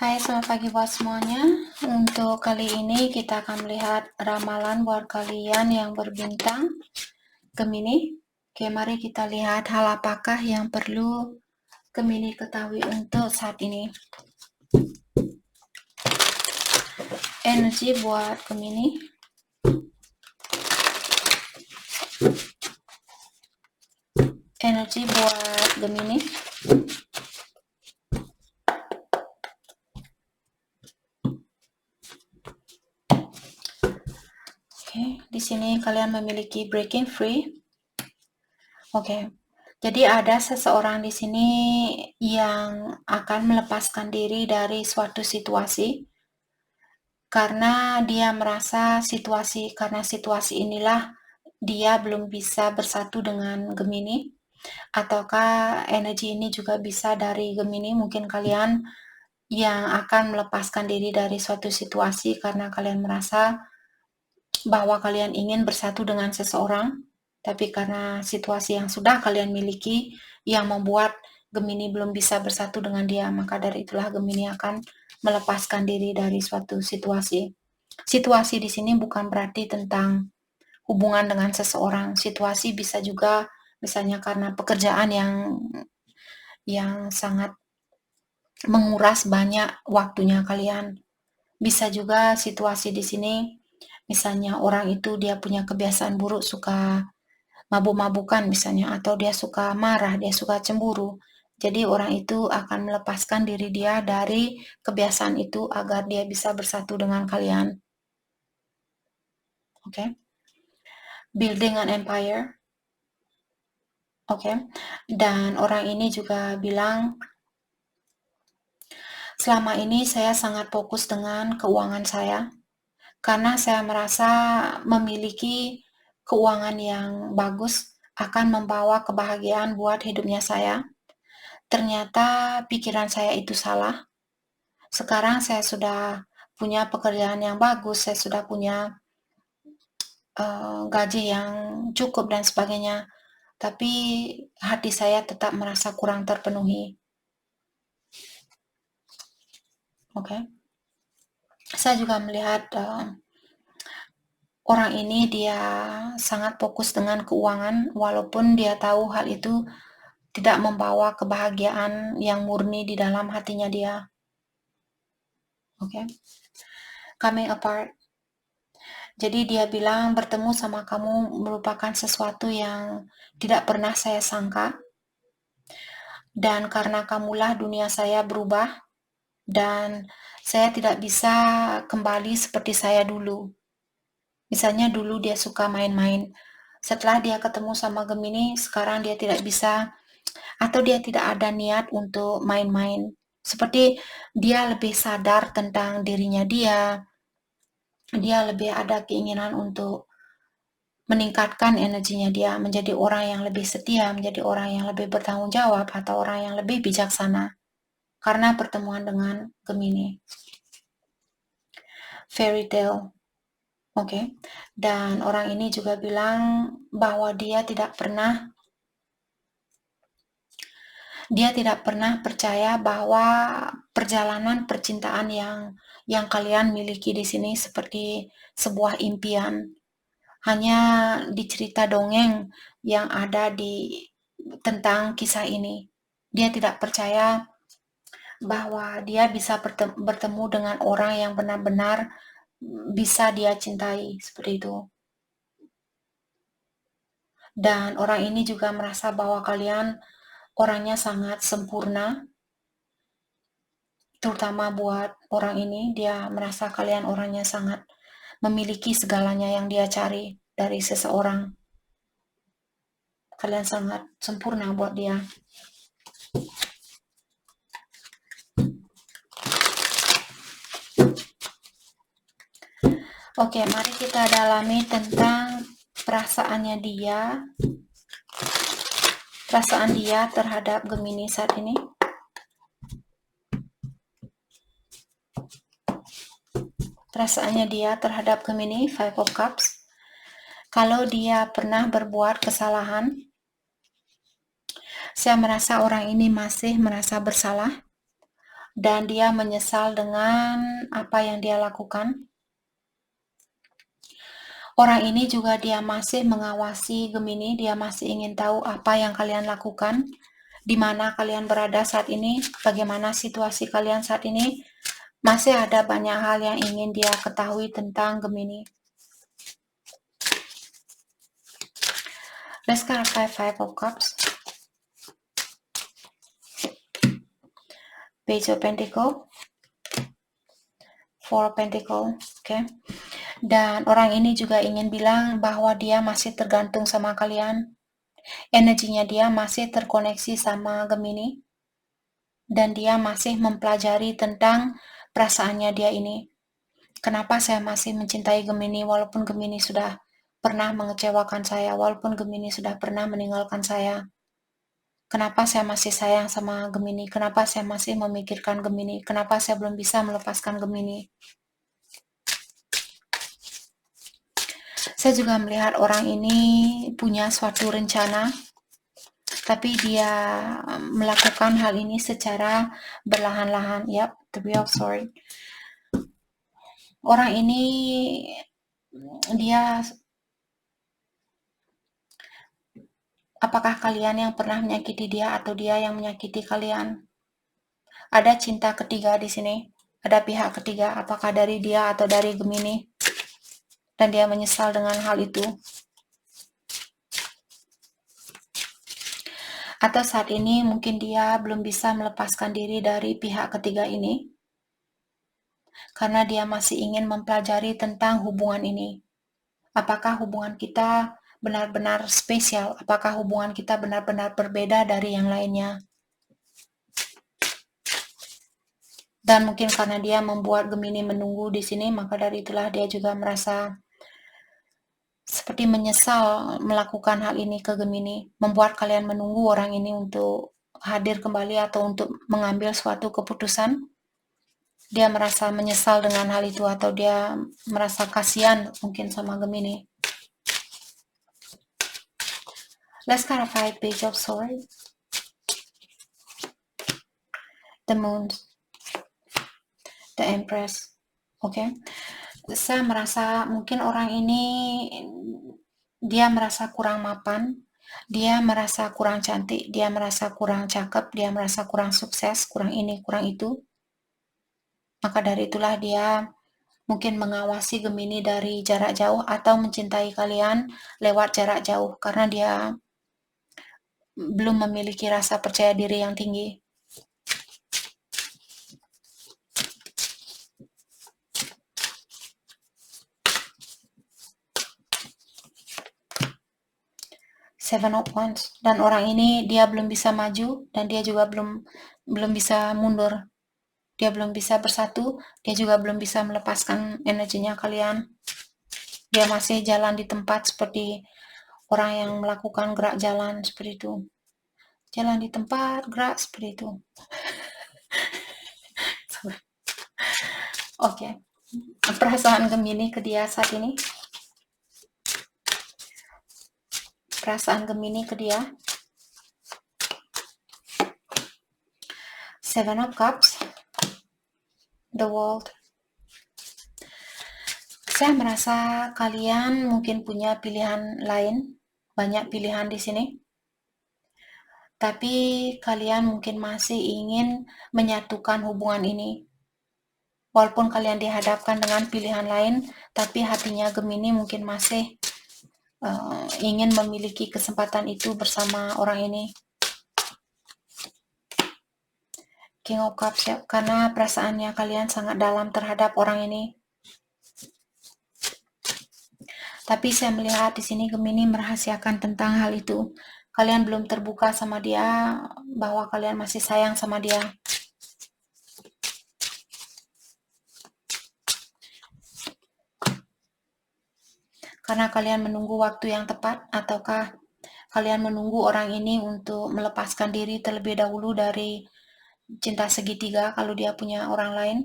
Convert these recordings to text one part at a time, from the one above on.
Hai, selamat pagi buat semuanya. Untuk kali ini kita akan melihat ramalan buat kalian yang berbintang Gemini. Oke, mari kita lihat hal apakah yang perlu Gemini ketahui untuk saat ini. Energi buat Gemini. Energi buat Gemini. Oke, di sini kalian memiliki breaking free. Oke. Jadi ada seseorang di sini yang akan melepaskan diri dari suatu situasi karena dia merasa karena situasi inilah dia belum bisa bersatu dengan Gemini, ataukah energi ini juga bisa dari Gemini, mungkin kalian yang akan melepaskan diri dari suatu situasi karena kalian merasa bahwa kalian ingin bersatu dengan seseorang, tapi karena situasi yang sudah kalian miliki yang membuat Gemini belum bisa bersatu dengan dia, maka dari itulah Gemini akan melepaskan diri dari suatu situasi. Situasi di sini bukan berarti tentang hubungan dengan seseorang. Situasi bisa juga misalnya karena pekerjaan yang sangat menguras banyak waktunya kalian. Bisa juga situasi di sini misalnya orang itu dia punya kebiasaan buruk, suka mabuk-mabukan misalnya, atau dia suka marah, dia suka cemburu. Jadi orang itu akan melepaskan diri dia dari kebiasaan itu agar dia bisa bersatu dengan kalian. Oke. Building an empire. Oke. Dan orang ini juga bilang, selama ini saya sangat fokus dengan keuangan saya, karena saya merasa memiliki keuangan yang bagus akan membawa kebahagiaan buat hidupnya saya. Ternyata pikiran saya itu salah. Sekarang saya sudah punya pekerjaan yang bagus, saya sudah punya gaji yang cukup dan sebagainya, tapi hati saya tetap merasa kurang terpenuhi. Oke. Saya juga melihat orang ini dia sangat fokus dengan keuangan, walaupun dia tahu hal itu tidak membawa kebahagiaan yang murni di dalam hatinya dia. Oke. Coming apart. Jadi dia bilang bertemu sama kamu merupakan sesuatu yang tidak pernah saya sangka. Dan karena kamulah dunia saya berubah dan saya tidak bisa kembali seperti saya dulu. Misalnya dulu dia suka main-main. Setelah dia ketemu sama Gemini, sekarang dia tidak bisa atau dia tidak ada niat untuk main-main. Seperti dia lebih sadar tentang dirinya dia lebih ada keinginan untuk meningkatkan energinya dia, menjadi orang yang lebih setia, menjadi orang yang lebih bertanggung jawab, atau orang yang lebih bijaksana. Karena pertemuan dengan Gemini. Fairy tale. Oke. Dan orang ini juga bilang bahwa dia tidak pernah percaya bahwa perjalanan percintaan yang kalian miliki di sini seperti sebuah impian. Hanya di cerita dongeng yang ada tentang kisah ini. Dia tidak percaya bahwa dia bisa bertemu dengan orang yang benar-benar bisa dia cintai, seperti itu. Dan orang ini juga merasa bahwa kalian orangnya sangat sempurna, terutama buat orang ini, dia merasa kalian orangnya sangat memiliki segalanya yang dia cari dari seseorang. Kalian sangat sempurna buat dia. Oke, mari kita dalami tentang perasaan dia terhadap Gemini saat ini. Perasaannya dia terhadap Gemini, Five of Cups. Kalau dia pernah berbuat kesalahan, saya merasa orang ini masih merasa bersalah. dan dia menyesal dengan apa yang dia lakukan. Orang ini juga dia masih mengawasi Gemini, dia masih ingin tahu apa yang kalian lakukan, di mana kalian berada saat ini, bagaimana situasi kalian saat ini. Masih ada banyak hal yang ingin dia ketahui tentang Gemini. Let's clarify Five of Cups. Page of Pentacle. Four of Pentacle. Okay. Dan orang ini juga ingin bilang bahwa dia masih tergantung sama kalian. Energinya dia masih terkoneksi sama Gemini. Dan dia masih mempelajari tentang perasaannya dia ini. Kenapa saya masih mencintai Gemini walaupun Gemini sudah pernah mengecewakan saya, walaupun Gemini sudah pernah meninggalkan saya. Kenapa saya masih sayang sama Gemini? Kenapa saya masih memikirkan Gemini? Kenapa saya belum bisa melepaskan Gemini? Saya juga melihat orang ini punya suatu rencana, tapi dia melakukan hal ini secara berlahan-lahan. Yap, the Wheel of Swords. Orang ini dia, apakah kalian yang pernah menyakiti dia atau dia yang menyakiti kalian? Ada cinta ketiga di sini. Ada pihak ketiga, apakah dari dia atau dari Gemini? Dan dia menyesal dengan hal itu. Atau saat ini mungkin dia belum bisa melepaskan diri dari pihak ketiga ini. Karena dia masih ingin mempelajari tentang hubungan ini. Apakah hubungan kita benar-benar spesial? Apakah hubungan kita benar-benar berbeda dari yang lainnya? Dan mungkin karena dia membuat Gemini menunggu di sini, maka dari itulah dia juga merasa seperti menyesal melakukan hal ini ke Gemini, membuat kalian menunggu orang ini untuk hadir kembali atau untuk mengambil suatu keputusan. Dia merasa menyesal dengan hal itu atau dia merasa kasihan mungkin sama Gemini. Let's clarify Page of Swords. The Moon. The Empress. Okay. Saya merasa mungkin orang ini dia merasa kurang mapan, dia merasa kurang cantik, dia merasa kurang cakep, dia merasa kurang sukses, kurang ini, kurang itu. Maka dari itulah dia mungkin mengawasi Gemini dari jarak jauh atau mencintai kalian lewat jarak jauh karena dia belum memiliki rasa percaya diri yang tinggi. Seven of Wands. Dan orang ini dia belum bisa maju dan dia juga belum bisa mundur. Dia belum bisa bersatu, dia juga belum bisa melepaskan energinya kalian. Dia masih jalan di tempat seperti orang yang melakukan gerak jalan seperti itu. Jalan di tempat, gerak seperti itu. Oke. Perasaan Gemini ke dia saat ini. Perasaan Gemini ke dia. Seven of Cups. The World. Saya merasa kalian mungkin punya pilihan lain, banyak pilihan di sini. Tapi kalian mungkin masih ingin menyatukan hubungan ini. Walaupun kalian dihadapkan dengan pilihan lain, tapi hatinya Gemini mungkin masih ingin memiliki kesempatan itu bersama orang ini. King of Cups ya, karena perasaannya kalian sangat dalam terhadap orang ini. Tapi saya melihat di sini Gemini merahasiakan tentang hal itu. Kalian belum terbuka sama dia bahwa kalian masih sayang sama dia. Karena kalian menunggu waktu yang tepat, ataukah kalian menunggu orang ini untuk melepaskan diri terlebih dahulu dari cinta segitiga kalau dia punya orang lain,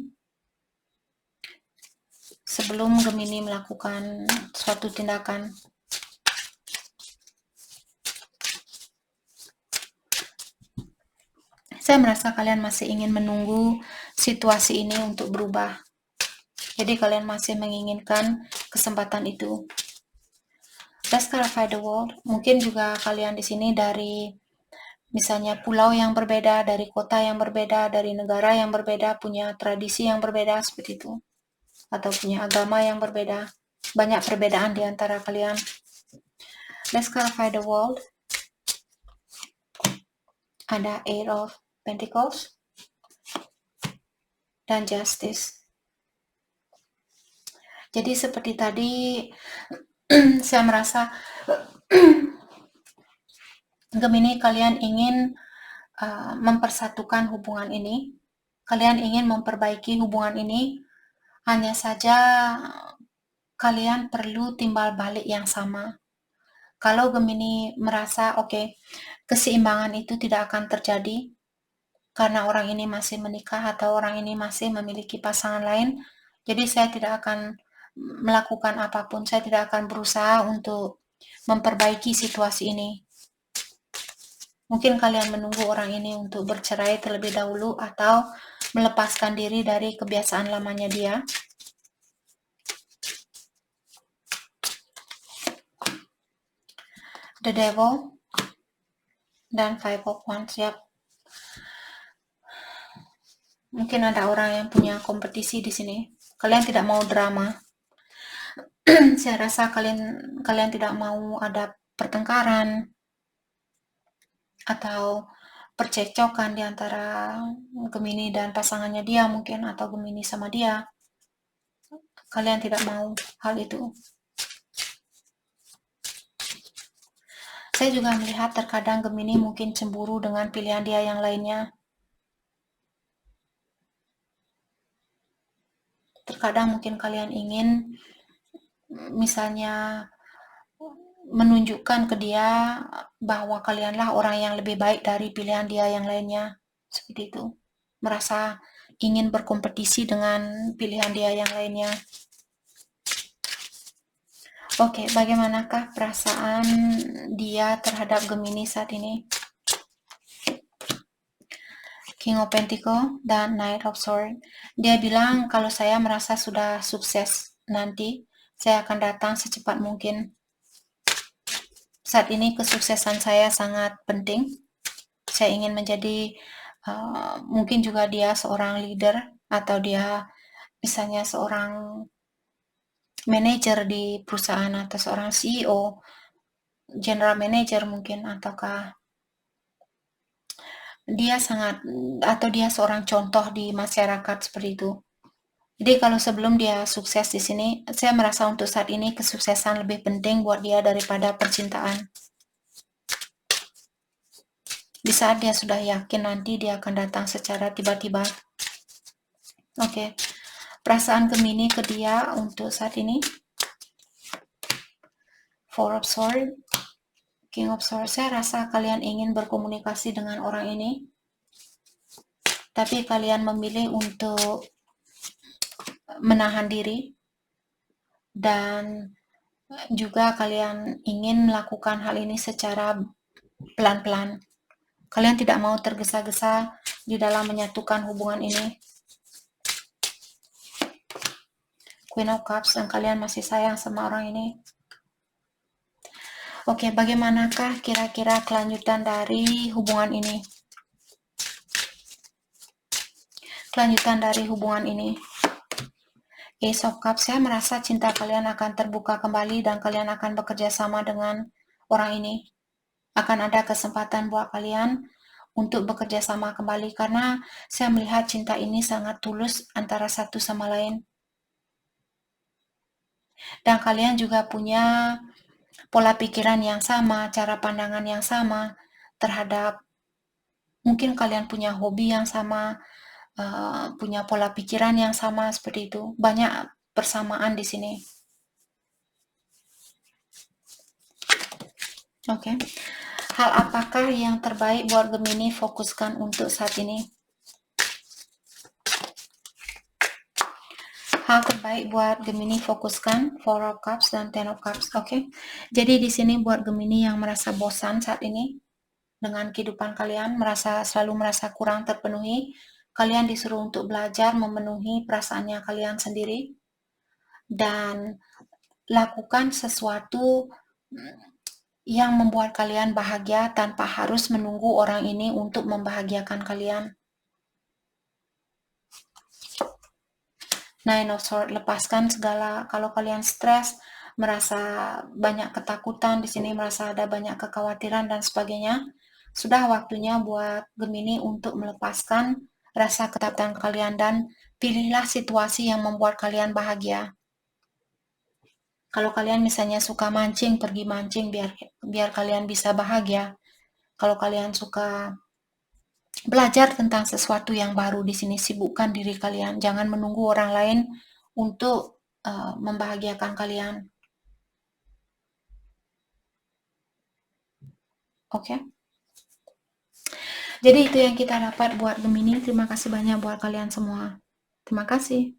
sebelum Gemini melakukan suatu tindakan. Saya merasa kalian masih ingin menunggu situasi ini untuk berubah. Jadi kalian masih menginginkan kesempatan itu. Let's clarify the world. Mungkin juga kalian di sini dari misalnya pulau yang berbeda, dari kota yang berbeda, dari negara yang berbeda, punya tradisi yang berbeda seperti itu. Atau punya agama yang berbeda. Banyak perbedaan di antara kalian. Let's clarify the world. Ada Eight of Pentacles dan Justice. Jadi seperti tadi saya merasa Gemini, kalian ingin mempersatukan hubungan ini. Kalian ingin memperbaiki hubungan ini. Hanya saja kalian perlu timbal balik yang sama. Kalau Gemini merasa oke, keseimbangan itu tidak akan terjadi karena orang ini masih menikah atau orang ini masih memiliki pasangan lain, jadi saya tidak akan melakukan apapun, saya tidak akan berusaha untuk memperbaiki situasi ini. Mungkin kalian menunggu orang ini untuk bercerai terlebih dahulu atau melepaskan diri dari kebiasaan lamanya dia. The Devil dan Five of Wands. Yap. Mungkin ada orang yang punya kompetisi di sini. Kalian tidak mau drama. Saya rasa kalian tidak mau ada pertengkaran atau percekcokan di antara Gemini dan pasangannya dia mungkin, atau Gemini sama dia. Kalian tidak mau hal itu. Saya juga melihat terkadang Gemini mungkin cemburu dengan pilihan dia yang lainnya. Terkadang mungkin kalian ingin misalnya menunjukkan ke dia bahwa kalianlah orang yang lebih baik dari pilihan dia yang lainnya. Seperti itu. Merasa ingin berkompetisi dengan pilihan dia yang lainnya. Oke, bagaimanakah perasaan dia terhadap Gemini saat ini? King of Pentacles dan Knight of Swords. Dia bilang kalau saya merasa sudah sukses nanti, saya akan datang secepat mungkin. Saat ini kesuksesan saya sangat penting. Saya ingin menjadi, mungkin juga dia seorang leader atau dia misalnya seorang manajer di perusahaan atau seorang CEO, general manager mungkin, ataukah dia seorang contoh di masyarakat seperti itu. Jadi kalau sebelum dia sukses di sini, saya merasa untuk saat ini kesuksesan lebih penting buat dia daripada percintaan. Di saat dia sudah yakin nanti dia akan datang secara tiba-tiba. Oke. Perasaan Gemini ke dia untuk saat ini. Four of Swords. King of Swords. Saya rasa kalian ingin berkomunikasi dengan orang ini. Tapi kalian memilih untuk menahan diri. Dan juga kalian ingin melakukan hal ini secara pelan-pelan. Kalian tidak mau tergesa-gesa di dalam menyatukan hubungan ini. Queen of Cups, dan kalian masih sayang sama orang ini. Oke, bagaimanakah kira-kira kelanjutan dari hubungan ini? Kelanjutan dari hubungan ini. Ace of Cups, saya merasa cinta kalian akan terbuka kembali dan kalian akan bekerja sama dengan orang ini. Akan ada kesempatan buat kalian untuk bekerja sama kembali karena saya melihat cinta ini sangat tulus antara satu sama lain. Dan kalian juga punya pola pikiran yang sama, cara pandangan yang sama terhadap, mungkin kalian punya hobi yang sama, punya pola pikiran yang sama seperti itu. Banyak persamaan di sini. Oke. Hal apakah yang terbaik buat Gemini fokuskan untuk saat ini? Hal terbaik buat Gemini fokuskan, Four of Cups dan Ten of Cups. Oke. Jadi di sini buat Gemini yang merasa bosan saat ini dengan kehidupan kalian, selalu merasa kurang terpenuhi, kalian disuruh untuk belajar memenuhi perasaannya kalian sendiri dan lakukan sesuatu yang membuat kalian bahagia tanpa harus menunggu orang ini untuk membahagiakan kalian. Nine of Swords, lepaskan segala, kalau kalian stres, merasa banyak ketakutan, di sini merasa ada banyak kekhawatiran dan sebagainya, sudah waktunya buat Gemini untuk melepaskan rasa ketakutan kalian dan pilihlah situasi yang membuat kalian bahagia. Kalau kalian misalnya suka mancing, pergi mancing biar kalian bisa bahagia. Kalau kalian suka belajar tentang sesuatu yang baru, di sini sibukkan diri kalian. Jangan menunggu orang lain untuk membahagiakan kalian. Oke? Jadi itu yang kita dapat buat Gemini. Terima kasih banyak buat kalian semua. Terima kasih.